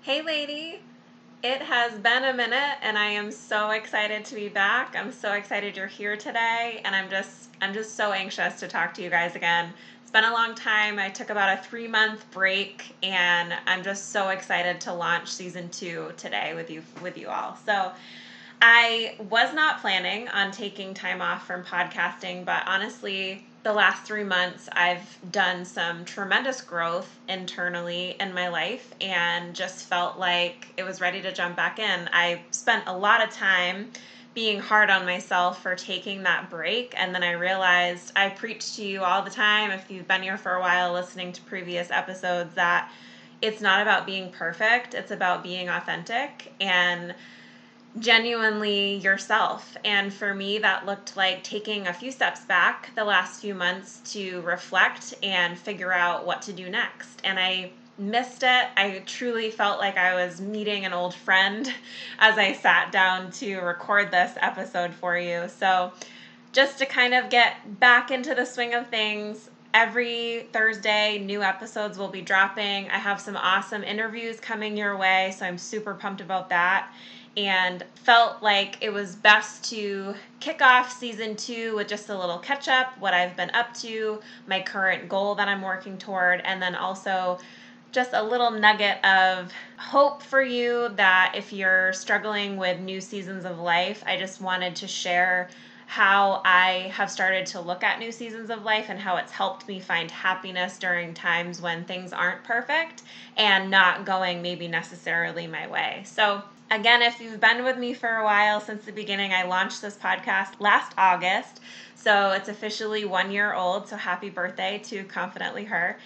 Hey, lady. It has been a minute and I am so excited to be back. I'm so excited you're here today and I'm just so anxious to talk to you guys again. It's been a long time. I took about a 3-month break and I'm just so excited to launch season 2 today with you all. So, I was not planning on taking time off from podcasting, but honestly, the last 3 months, I've done some tremendous growth internally in my life and just felt like it was ready to jump back in. I spent a lot of time being hard on myself for taking that break. And then I realized I preach to you all the time, if you've been here for a while listening to previous episodes, that it's not about being perfect, it's about being authentic and genuinely yourself. And for me, that looked like taking a few steps back the last few months to reflect and figure out what to do next. And I missed it. I truly felt like I was meeting an old friend as I sat down to record this episode for you. So, just to kind of get back into the swing of things, every Thursday, new episodes will be dropping. I have some awesome interviews coming your way, so I'm super pumped about that. And felt like it was best to kick off season 2 with just a little catch up, what I've been up to, my current goal that I'm working toward, and then also just a little nugget of hope for you that if you're struggling with new seasons of life, I just wanted to share how I have started to look at new seasons of life and how it's helped me find happiness during times when things aren't perfect and not going maybe necessarily my way. So, again, if you've been with me for a while since the beginning, I launched this podcast last August. So it's officially 1 year old. So happy birthday to Confidently Her.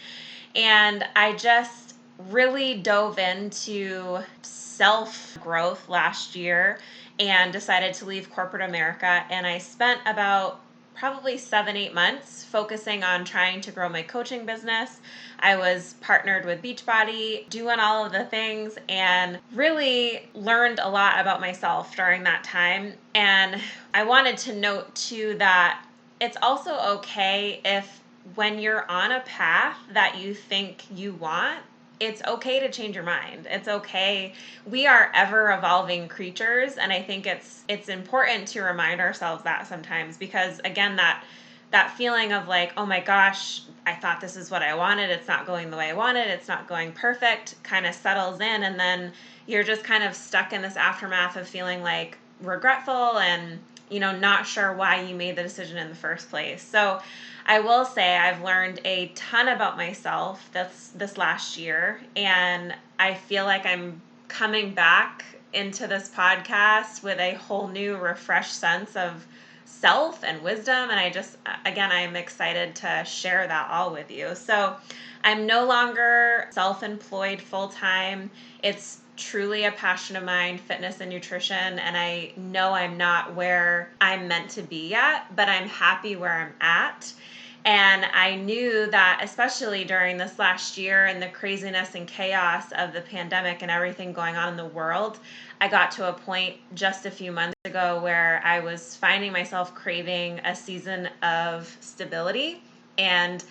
And I just really dove into self growth last year and decided to leave corporate America. And I spent about probably 7-8 months focusing on trying to grow my coaching business. I was partnered with Beachbody, doing all of the things, and really learned a lot about myself during that time. And I wanted to note too that it's also okay if when you're on a path that you think you want, it's okay to change your mind. It's okay. We are ever evolving creatures, and I think it's important to remind ourselves that sometimes, because again, that feeling of like, oh my gosh, I thought this is what I wanted, it's not going the way I wanted, it's not going perfect, kind of settles in, and then you're just kind of stuck in this aftermath of feeling like regretful and not sure why you made the decision in the first place. So I will say I've learned a ton about myself this last year, and I feel like I'm coming back into this podcast with a whole new refreshed sense of self and wisdom, and I'm excited to share that all with you. So I'm no longer self-employed full-time. It's truly a passion of mine, fitness and nutrition, and I know I'm not where I'm meant to be yet, but I'm happy where I'm at. And I knew that, especially during this last year and the craziness and chaos of the pandemic and everything going on in the world, I got to a point just a few months ago where I was finding myself craving a season of stability. And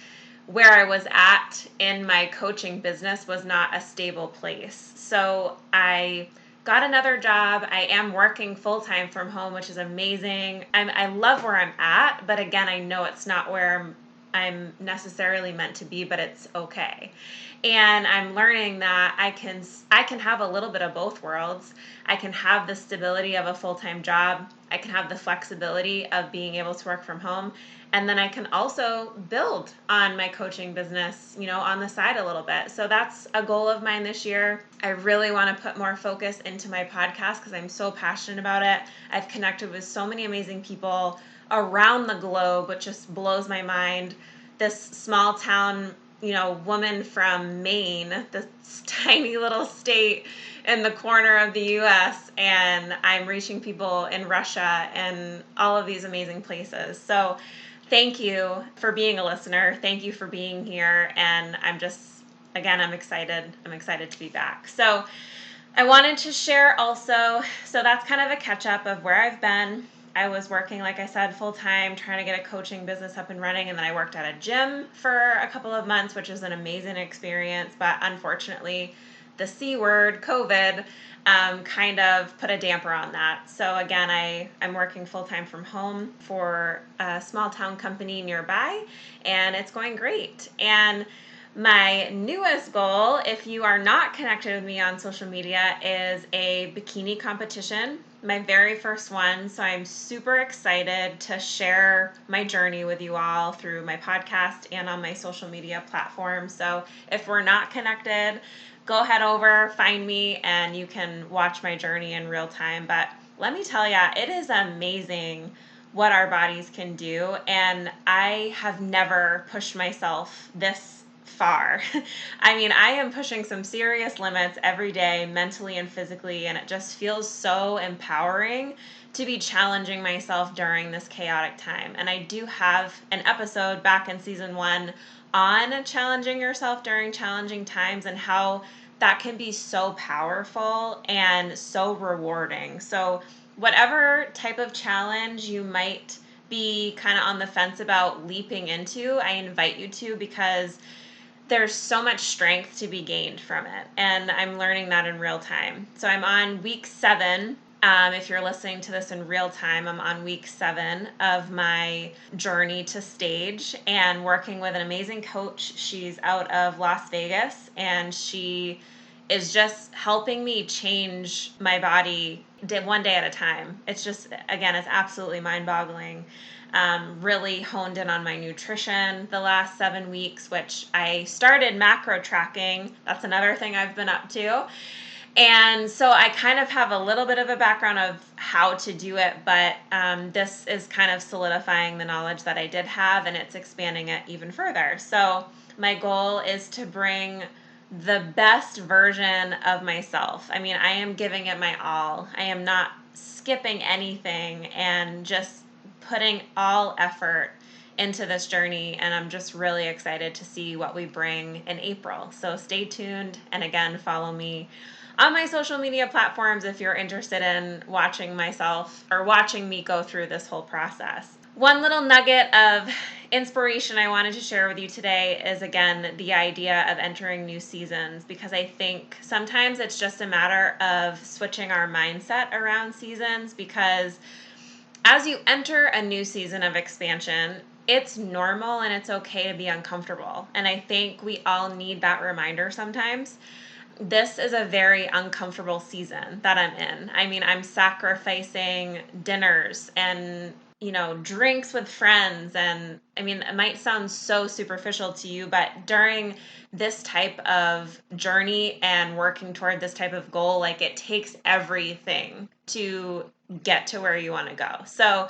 where I was at in my coaching business was not a stable place. So I got another job. I am working full-time from home, which is amazing. I love where I'm at, but again, I know it's not where I'm necessarily meant to be, but it's okay. And I'm learning that I can have a little bit of both worlds. I can have the stability of a full-time job. I can have the flexibility of being able to work from home. And then I can also build on my coaching business, on the side a little bit. So that's a goal of mine this year. I really want to put more focus into my podcast because I'm so passionate about it. I've connected with so many amazing people around the globe, which just blows my mind. This small town, woman from Maine, this tiny little state in the corner of the US, and I'm reaching people in Russia and all of these amazing places. So thank you for being a listener. Thank you for being here. And I'm excited. I'm excited to be back. So I wanted to share also, so that's kind of a catch up of where I've been. I was working, like I said, full time, trying to get a coaching business up and running. And then I worked at a gym for a couple of months, which was an amazing experience. But unfortunately, the C word, COVID, kind of put a damper on that. So again, I'm working full-time from home for a small town company nearby, and it's going great. And my newest goal, if you are not connected with me on social media, is a bikini competition, my very first one. So I'm super excited to share my journey with you all through my podcast and on my social media platform. So if we're not connected, go head over, find me, and you can watch my journey in real time. But let me tell you, it is amazing what our bodies can do. And I have never pushed myself this far. I mean, I am pushing some serious limits every day, mentally and physically, and it just feels so empowering to be challenging myself during this chaotic time. And I do have an episode back in season 1 on challenging yourself during challenging times and how that can be so powerful and so rewarding. So, whatever type of challenge you might be kind of on the fence about leaping into, I invite you to, because there's so much strength to be gained from it. And I'm learning that in real time. So I'm on week 7. If you're listening to this in real time, I'm on week 7 of my journey to stage and working with an amazing coach. She's out of Las Vegas, and she is just helping me change my body one day at a time. It's just, again, it's absolutely mind-boggling. Really honed in on my nutrition the last 7 weeks, which I started macro tracking. That's another thing I've been up to. And so I kind of have a little bit of a background of how to do it, but this is kind of solidifying the knowledge that I did have, and it's expanding it even further. So my goal is to bring the best version of myself. I mean, I am giving it my all. I am not skipping anything and just putting all effort into this journey, and I'm just really excited to see what we bring in April. So stay tuned, and again, follow me on my social media platforms if you're interested in watching myself or watching me go through this whole process. One little nugget of inspiration I wanted to share with you today is, again, the idea of entering new seasons, because I think sometimes it's just a matter of switching our mindset around seasons, because as you enter a new season of expansion, it's normal and it's okay to be uncomfortable. And I think we all need that reminder sometimes. This is a very uncomfortable season that I'm in. I mean, I'm sacrificing dinners and, drinks with friends. And I mean, it might sound so superficial to you, but during this type of journey and working toward this type of goal, like, it takes everything to get to where you want to go. So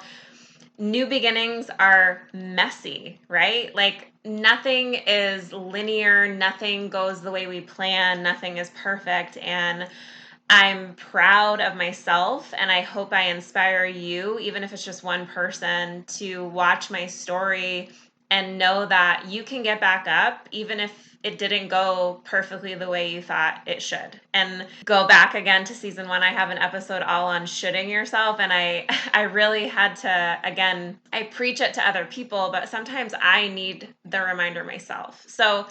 new beginnings are messy, right? Like, nothing is linear, nothing goes the way we plan, nothing is perfect. And I'm proud of myself, and I hope I inspire you, even if it's just one person, to watch my story and know that you can get back up even if it didn't go perfectly the way you thought it should. And go back again to season 1. I have an episode all on shoulding yourself, and I really had to, again, I preach it to other people, but sometimes I need the reminder myself. So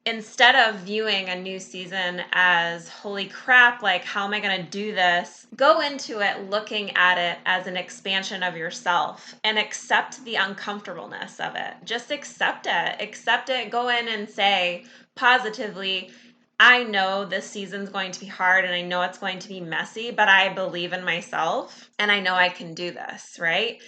instead of viewing a new season as, holy crap, like, how am I going to do this? Go into it looking at it as an expansion of yourself, and accept the uncomfortableness of it. Just accept it. Accept it. Go in and say positively, I know this season's going to be hard, and I know it's going to be messy, but I believe in myself, and I know I can do this, right?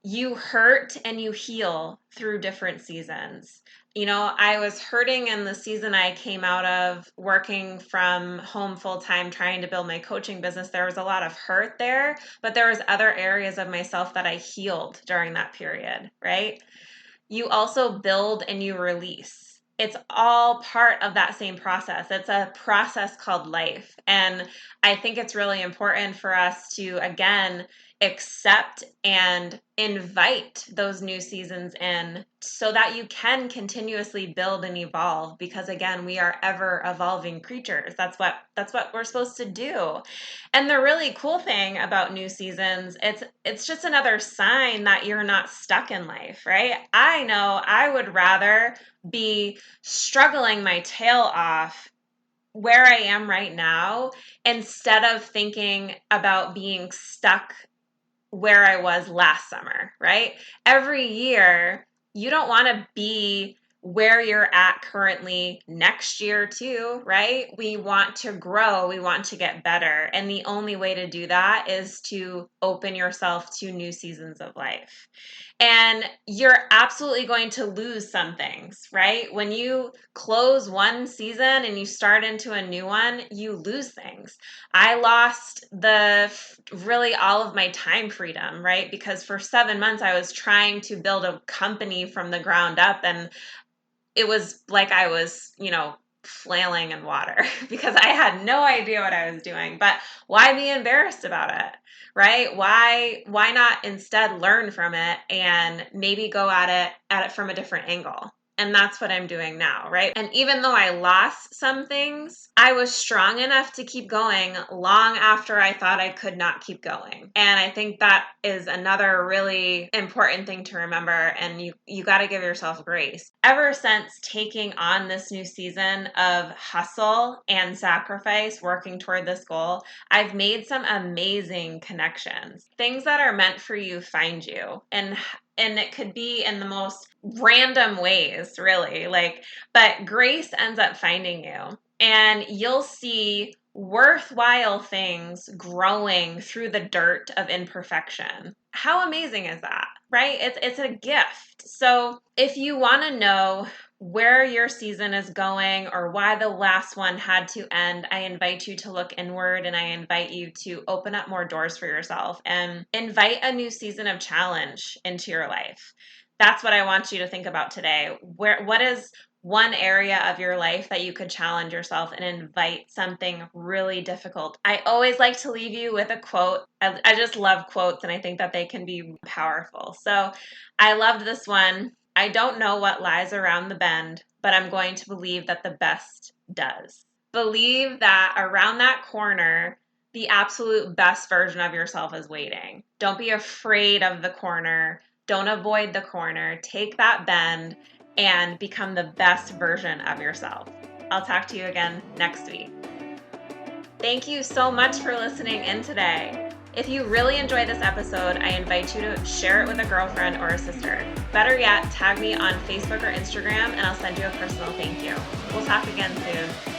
You hurt and you heal through different seasons. I was hurting in the season I came out of working from home full time, trying to build my coaching business. There was a lot of hurt there, but there was other areas of myself that I healed during that period, right? You also build and you release. It's all part of that same process. It's a process called life. And I think it's really important for us to, again, accept and invite those new seasons in so that you can continuously build and evolve, because again, we are ever evolving creatures. That's what we're supposed to do. And the really cool thing about new seasons, it's just another sign that you're not stuck in life, right? I know I would rather be struggling my tail off where I am right now instead of thinking about being stuck where I was last summer, right? Every year, you don't want to be where you're at currently next year too, right? We want to grow, we want to get better. And the only way to do that is to open yourself to new seasons of life. And you're absolutely going to lose some things, right? When you close one season and you start into a new one, you lose things. I lost really all of my time freedom, right? Because for 7 months, I was trying to build a company from the ground up, and it was like I was, flailing in water because I had no idea what I was doing. But why be embarrassed about it? Right? Why not instead learn from it and maybe go at it from a different angle? And that's what I'm doing now, right? And even though I lost some things, I was strong enough to keep going long after I thought I could not keep going. And I think that is another really important thing to remember. And you got to give yourself grace. Ever since taking on this new season of hustle and sacrifice, working toward this goal, I've made some amazing connections. Things that are meant for you find you. And it could be in the most random ways, really. But grace ends up finding you, and you'll see worthwhile things growing through the dirt of imperfection. How amazing is that, right? It's a gift. So if you want to know where your season is going or why the last one had to end, I invite you to look inward, and I invite you to open up more doors for yourself and invite a new season of challenge into your life. That's what I want you to think about today. What is one area of your life that you could challenge yourself and invite something really difficult? I always like to leave you with a quote. I just love quotes, and I think that they can be powerful. So I loved this one. I don't know what lies around the bend, but I'm going to believe that the best does. Believe that around that corner, the absolute best version of yourself is waiting. Don't be afraid of the corner. Don't avoid the corner. Take that bend and become the best version of yourself. I'll talk to you again next week. Thank you so much for listening in today. If you really enjoyed this episode, I invite you to share it with a girlfriend or a sister. Better yet, tag me on Facebook or Instagram, and I'll send you a personal thank you. We'll talk again soon.